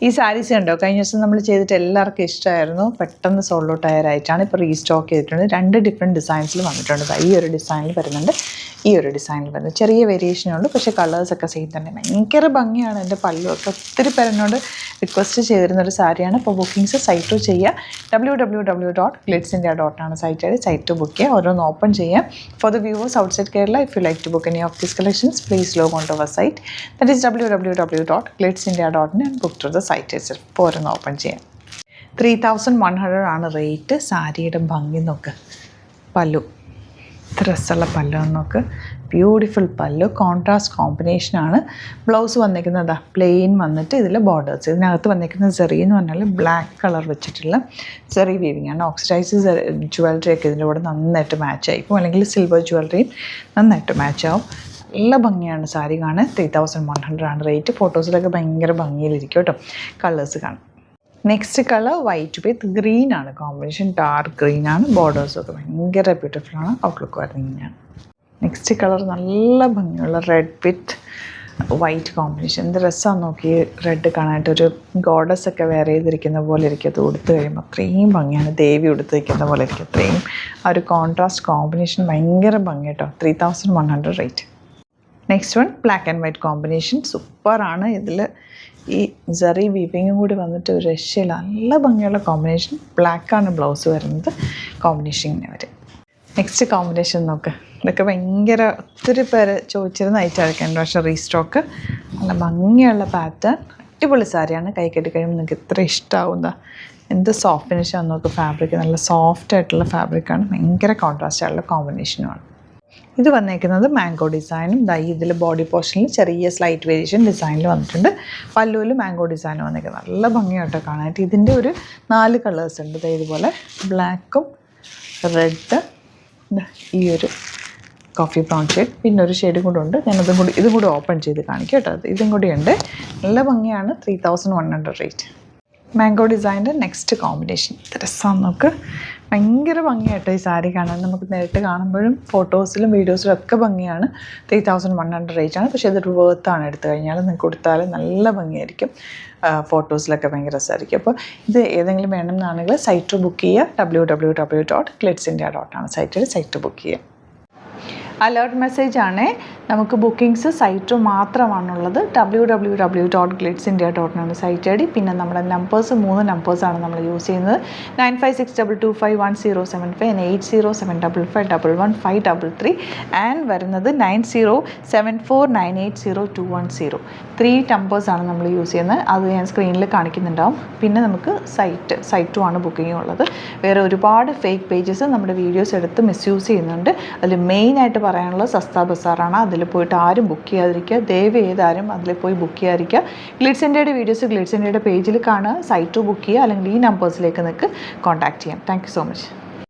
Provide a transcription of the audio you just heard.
ഈ സാരീസ് കണ്ടോ, കഴിഞ്ഞ ദിവസം നമ്മൾ ചെയ്തിട്ട് എല്ലാവർക്കും ഇഷ്ടമായിരുന്നു. പെട്ടെന്ന് സോൾഡ് ഔട്ട് ആയിട്ടാണ് ഇപ്പോൾ റീസ്റ്റോക്ക് ചെയ്തിട്ടുണ്ട്. 2 ഡിഫറെൻറ്റ് ഡിസൈൻസിൽ വന്നിട്ടുണ്ട്. ഈ ഒരു ഡിസൈനിൽ വരുന്നുണ്ട്, ഈ ഒരു ഡിസൈനിൽ വരുന്നത്. ചെറിയ വേരിയേഷനേ ഉള്ളൂ, പക്ഷേ കളേഴ്സൊക്കെ സെയിം തന്നെ. ഭയങ്കര ഭംഗിയാണ്. എൻ്റെ പല്ലുമൊക്കെ ഒത്തിരി പേരെന്നോട് റിക്വസ്റ്റ് ചെയ്തിരുന്നൊരു സാരിയാണ്. ഇപ്പോൾ ബുക്കിംഗ്സ് സൈറ്റ് ചെയ്യുക. www.glitzindia.com ആണ് സൈറ്റ് ബുക്ക് ചെയ്യുക. ഓരോന്ന് ഓപ്പൺ ചെയ്യാം. For the viewers outside Kerala, if you like to book any of these collections, please log on to our site. That is www.glitzindia.in and book through the site itself. ഇപ്പോൾ ഓരോന്ന് open ചെയ്യാം. 3100 ആണ് rate. സാരിയുടെ ഭംഗി നോക്ക്. പല്ലു രസമുള്ള പല്ലു നോക്ക്. ബ്യൂട്ടിഫുൾ പല്ലു, കോൺട്രാസ്റ്റ് കോമ്പിനേഷനാണ്. ബ്ലൗസ് വന്നിരിക്കുന്നത് പ്ലെയിൻ വന്നിട്ട് ഇതിൽ ബോർഡേഴ്സ്. ഇതിനകത്ത് വന്നിരിക്കുന്ന സെറി എന്ന് പറഞ്ഞാൽ ബ്ലാക്ക് കളർ വെച്ചിട്ടുള്ള സെറി വീവിങ് ആണ്. ഓക്സിഡൈസ് ജ്വല്ലറി ഒക്കെ ഇതിൻ്റെ കൂടെ നന്നായിട്ട് മാച്ച് ആയിരിക്കും, അല്ലെങ്കിൽ സിൽവർ ജ്വല്ലറിയും നന്നായിട്ട് മാച്ച് ആവും. നല്ല ഭംഗിയാണ് സാരി കാണാൻ. 3100 ആണ് റേറ്റ്. ഫോട്ടോസിലൊക്കെ ഭയങ്കര ഭംഗിയിലിരിക്കും കേട്ടോ. കളേഴ്സ് കാണാം. നെക്സ്റ്റ് കളർ വൈറ്റ് വിത്ത് ഗ്രീൻ ആണ് കോമ്പിനേഷൻ. ഡാർക്ക് ഗ്രീൻ ആണ്. ബോർഡേഴ്സൊക്കെ ഭയങ്കര ബ്യൂട്ടിഫുള്ളാണ്. ഔട്ട്ലുക്ക് വരുന്നത് ഇങ്ങനെയാണ്. നെക്സ്റ്റ് കളർ നല്ല ഭംഗിയുള്ള റെഡ് വിത്ത് വൈറ്റ് കോമ്പിനേഷൻ. എന്ത് രസമാണ് നോക്കി റെഡ് കാണാനായിട്ടൊരു ഗോഡസൊക്കെ വെയർ ചെയ്തിരിക്കുന്ന പോലെ ഇരിക്കും. അത് ഉടുത്ത് കഴിയുമ്പോൾ അത്രയും ഭംഗിയാണ്. ദേവി ഉടുത്തിരിക്കുന്ന പോലെ ഇരിക്കും. അത്രയും ആ ഒരു കോൺട്രാസ്റ്റ് കോമ്പിനേഷൻ ഭയങ്കര ഭംഗി കേട്ടോ. 3100 rate. Next one black and white combination. സൂപ്പറാണ്. ഇതിൽ ഈ സെറി വീവിങ്ങും കൂടി വന്നിട്ട് ഒരു രക്ഷയില്ല. നല്ല ഭംഗിയുള്ള കോമ്പിനേഷൻ. ബ്ലാക്കാണ് ബ്ലൗസ് വരുന്നത്. കോമ്പിനേഷൻ ഇങ്ങനെ വരും. നെക്സ്റ്റ് കോമ്പിനേഷൻ നോക്ക്. ഇതൊക്കെ ഭയങ്കര ഒത്തിരി പേര് ചോദിച്ചിരുന്ന ഐറ്റമായിരിക്കും. പക്ഷേ റീസ്റ്റോക്ക്. നല്ല ഭംഗിയുള്ള പാറ്റേൺ. അടിപൊളി സാരിയാണ്. കൈ കെട്ടി കഴിയുമ്പോൾ നിങ്ങൾക്ക് ഇത്ര ഇഷ്ടമാവുന്ന എന്ത് സോഫ്റ്റ് ഫിനിഷാണ് നോക്ക്. ഫാബ്രിക് നല്ല സോഫ്റ്റ് ആയിട്ടുള്ള ഫാബ്രിക്കാണ്. ഭയങ്കര കോൺട്രാസ്റ്റ് ആയിട്ടുള്ള കോമ്പിനേഷനുമാണ്. ഇത് വന്നേക്കുന്നത് മാംഗോ ഡിസൈനും. ഇതിൽ ബോഡി പോർഷനിൽ ചെറിയ സ്ലൈറ്റ് വേരിയേഷൻ ഡിസൈനിൽ വന്നിട്ടുണ്ട്. പല്ലുവിൽ മാംഗോ ഡിസൈനും വന്നേക്കുന്നത്. നല്ല ഭംഗിയായിട്ട് കാണാനായിട്ട്. ഇതിൻ്റെ ഒരു 4 കളേഴ്സ് ഉണ്ട്. ഇതുപോലെ ബ്ലാക്കും റെഡ്, ഈ ഒരു കോഫി ബ്രൗൺ ഷെയ്ഡ്, പിന്നെ ഒരു ഷെയ്ഡും കൂടെ ഉണ്ട്. ഇതും കൂടി ഓപ്പൺ ചെയ്ത് കാണിക്കും കേട്ടോ. ഇതും കൂടി ഉണ്ട്. നല്ല ഭംഗിയാണ്. 3100 റേറ്റ്. മാംഗോ ഡിസൈൻ്റെ നെക്സ്റ്റ് കോമ്പിനേഷൻ. രസമാണ് നമുക്ക്. ഭയങ്കര ഭംഗിയായിട്ട് ഈ സാരി കാണാൻ. നമുക്ക് നേരിട്ട് കാണുമ്പോഴും ഫോട്ടോസിലും വീഡിയോസിലും ഒക്കെ ഭംഗിയാണ്. 3100 റേറ്റാണ്. പക്ഷേ ഇതൊരു വേർത്താണ്. എടുത്തു കഴിഞ്ഞാൽ നിങ്ങൾക്ക് കൊടുത്താൽ നല്ല ഭംഗിയായിരിക്കും. ഫോട്ടോസിലൊക്കെ ഭയങ്കര രസമായിരിക്കും. അപ്പോൾ ഇത് ഏതെങ്കിലും വേണമെന്നാണെങ്കിൽ സൈറ്റ് ബുക്ക് ചെയ്യുക. www.glitzindia.com ആണ് സൈറ്റ് ബുക്ക് ചെയ്യുക. അലേർട്ട് മെസ്സേജാണ്. നമുക്ക് ബുക്കിംഗ്സ് സൈറ്റ് മാത്രമാണുള്ളത്. www.glitzindia.com ആണ് സൈറ്റ് ഐ ഡി. പിന്നെ നമ്മുടെ നമ്പേഴ്സ് 3 നമ്പേഴ്സാണ് നമ്മൾ യൂസ് ചെയ്യുന്നത്. 9562251075 and 807555115533 ആൻഡ് വരുന്നത് 9074980210. 3 നമ്പേഴ്സാണ് നമ്മൾ യൂസ് ചെയ്യുന്നത്. അത് ഞാൻ സ്ക്രീനിൽ കാണിക്കുന്നുണ്ടാവും. പിന്നെ നമുക്ക് സൈറ്റും ആണ് ബുക്കിംഗ് ഉള്ളത്. വേറെ ഒരുപാട് ഫേക്ക് പേജസ് നമ്മുടെ വീഡിയോസ് എടുത്ത് മിസ്യൂസ് ചെയ്യുന്നുണ്ട്. അതിൽ മെയിനായിട്ട് പറയാനുള്ളത് സസ്ത ബസാറാണ്. അതിൽ പോയിട്ട് ആരും ബുക്ക് ചെയ്യാതിരിക്കുക. ദയവ് ചെയ്താരും അതിൽ പോയി ബുക്ക് ചെയ്യാതിരിക്കുക. ഗ്ലിറ്റ്സ് ഇന്ത്യയുടെ വീഡിയോസ് ഗ്ലിറ്റ്സ് ഇന്ത്യയുടെ പേജിൽ കാണുക. സൈറ്റ് ബുക്ക് ചെയ്യുക, അല്ലെങ്കിൽ ഈ നമ്പേഴ്സിലേക്ക് നിങ്ങൾക്ക് കോൺടാക്ട് ചെയ്യാം. Thank you so much.